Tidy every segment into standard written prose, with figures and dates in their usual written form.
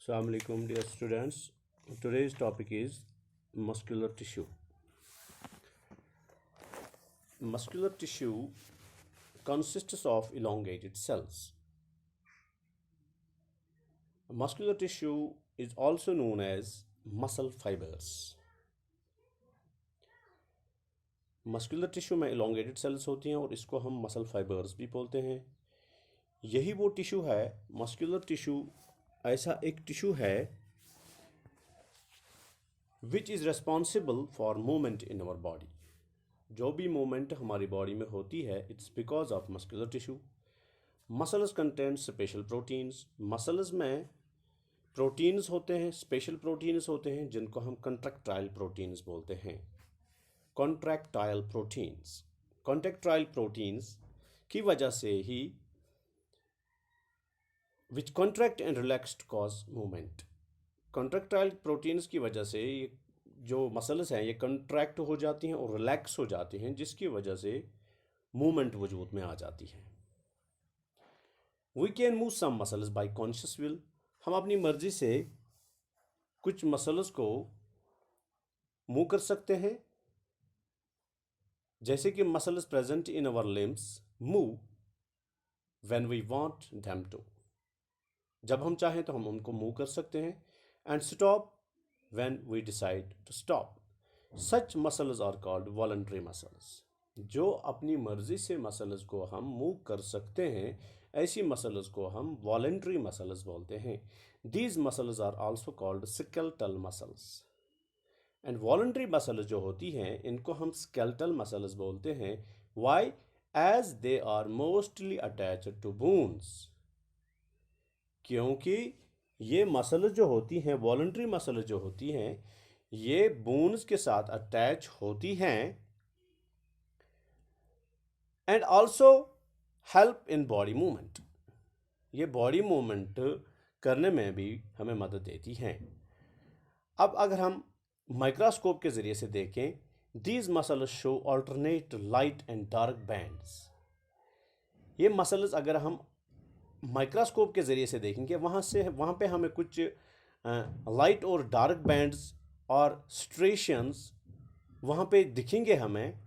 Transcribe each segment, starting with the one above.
Assalamu alaikum, dear students. Today's topic is muscular tissue. Muscular tissue consists of elongated cells. Muscular tissue is also known as muscle fibers. Muscular tissue में elongated cells होती हैं और इसको हम muscle fibres भी बोलते हैं। यही वो टिश्यू है, मस्कुलर टिश्यू ऐसा एक टिश्यू है which is responsible for movement in our body. जो भी मूवमेंट हमारी बॉडी में होती है it's because of muscular tissue. Muscles contain special proteins. Muscles में प्रोटीन्स होते हैं, स्पेशल प्रोटीन्स होते हैं जिनको हम कंट्रैक्टाइल प्रोटीन्स बोलते हैं। कॉन्ट्रैक्टाइल प्रोटीन्स की वजह से ही which contract and relaxed cause movement. Contractile proteins की वजह से ये जो मसल्स हैं ये कॉन्ट्रैक्ट हो जाती हैं और रिलैक्स हो जाती हैं, जिसकी वजह से मूवमेंट वजूद में आ जाती है। We can move some muscles by conscious will. हम अपनी मर्जी से कुछ मसल्स को मूव कर सकते हैं, जैसे कि muscles present in our limbs move when we want them to. जब हम चाहें तो हम उनको मूव कर सकते हैं। And stop when we decide to stop. Such muscles are called voluntary muscles. जो अपनी मर्जी से मसल्स को हम मूव कर सकते हैं, ऐसी मसल्स को हम वॉलंटरी मसल्स बोलते हैं। These muscles are also called skeletal muscles. And voluntary muscles जो होती हैं इनको हम स्केलेटल मसल्स बोलते हैं। Why? As they are mostly attached to bones. क्योंकि ये मसल्स जो होती हैं, वॉलंटरी मसल्स जो होती हैं, ये बोन्स के साथ अटैच होती हैं and also help in body movement. ये बॉडी मूवमेंट करने में भी हमें मदद देती हैं। अब अगर हम माइक्रोस्कोप के ज़रिए से देखें, these muscles show alternate light and dark bands. ये मसल्स अगर हम माइक्रोस्कोप के ज़रिए से देखेंगे, वहाँ पे हमें कुछ लाइट और डार्क बैंड्स और स्ट्रेशंस वहाँ पे दिखेंगे हमें।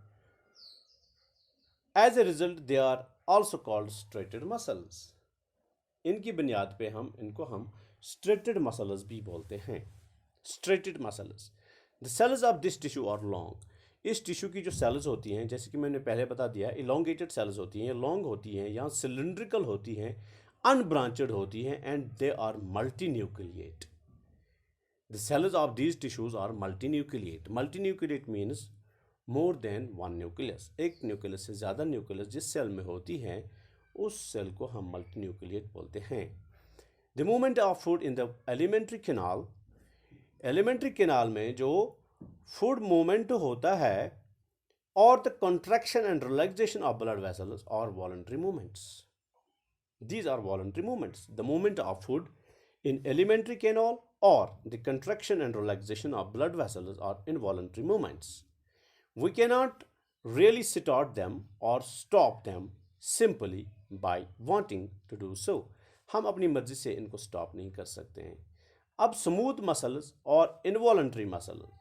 As a result they are also called striated muscles. इनकी बुनियाद पे हम स्ट्रेटेड मसल्स भी बोलते हैं। Striated muscles. The cells of this tissue are long. इस टिश्यू की जो सेल्स होती हैं, जैसे कि मैंने पहले बता दिया, इलोंगेटेड सेल्स होती हैं, लॉन्ग होती हैं, यहाँ सिलिंड्रिकल होती हैं, अनब्रांचेड होती हैं and they are multinucleate. The cells of these tissues are multinucleate. Multinucleate means more than one nucleus. एक न्यूक्लियस से ज़्यादा न्यूक्लियस जिस सेल में होती हैं उस सेल को हम मल्टी न्यूक्लिएट बोलते हैं। The movement of food in the alimentary canal. Alimentary canal में जो फूड मूवमेंट होता है और the contraction and relaxation of blood vessels और voluntary movements. These are voluntary movements. The movement of food in alimentary canal or the contraction and relaxation of blood vessels are involuntary movements. We cannot really start them or stop them simply by wanting to do so. हम अपनी मर्जी से इनको stop नहीं कर सकते हैं। अब स्मूथ मसल्स और involuntary muscles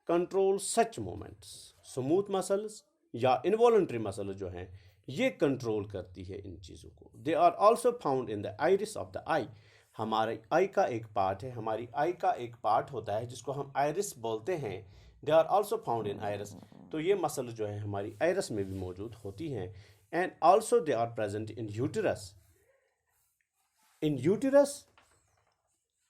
control such movements. Smooth muscles या इनवॉलंटरी मसल्स जो हैं ये कंट्रोल करती है इन चीज़ों को। They are also found in the iris of the eye. हमारे आई का एक पार्ट है, हमारी आई का एक पार्ट होता है जिसको हम आइरिस बोलते हैं। They are also found in iris. तो ये मसल जो है हमारी आइरिस में भी मौजूद होती हैं। And also they are present in uterus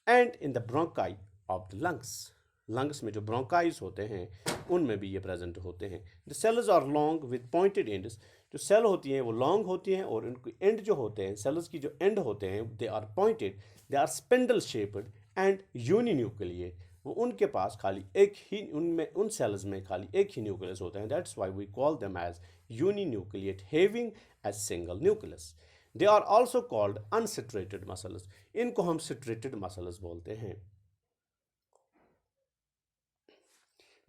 and in the bronchi of the lungs. Lungs में जो ब्रोंकाइज होते हैं उनमें भी ये प्रेजेंट होते हैं। The cells are long with pointed ends. जो सेल होती हैं वो लॉन्ग होती हैं और उनके एंड जो होते हैं, सेल्स की जो एंड होते हैं, they are pointed, they are spindle shaped and uninucleate. वो उनके पास खाली एक ही उन सेल्स में खाली एक ही न्यूक्लियस होता है। That's why we call them as uninucleate having as single nucleus. They are also called unstriated muscles. इनको हम स्ट्रेटेड मसल्स बोलते हैं।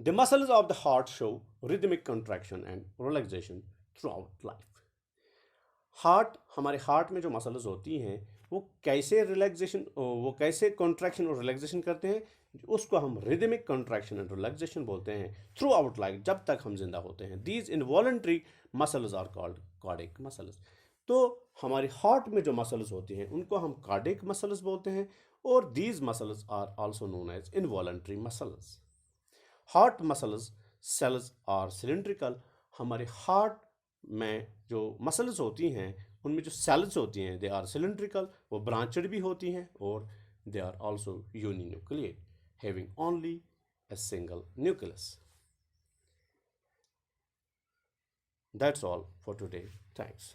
The muscles of the heart show rhythmic contraction and relaxation throughout life. हमारे heart में जो muscles होती हैं वो कैसे कॉन्ट्रैक्शन और रिलैक्सेशन करते हैं, उसको हम रिदमिक कॉन्ट्रैक्शन एंड रिलैक्सेशन बोलते हैं थ्रू आउट लाइफ, जब तक हम जिंदा होते हैं। These involuntary muscles are called cardiac muscles. तो हमारी हार्ट में जो मसल्स होती हैं उनको हम कार्डिक मसल्स बोलते हैं, और these muscles are also known as involuntary muscles. Heart muscles cells are cylindrical. हमारे हार्ट में जो मसल्स होती हैं उनमें जो सेल्स होती हैं दे आर सिलेंड्रिकल, वो ब्रांचेड भी होती हैं, और they are also uninucleate having only a single nucleus. That's all for today. Thanks.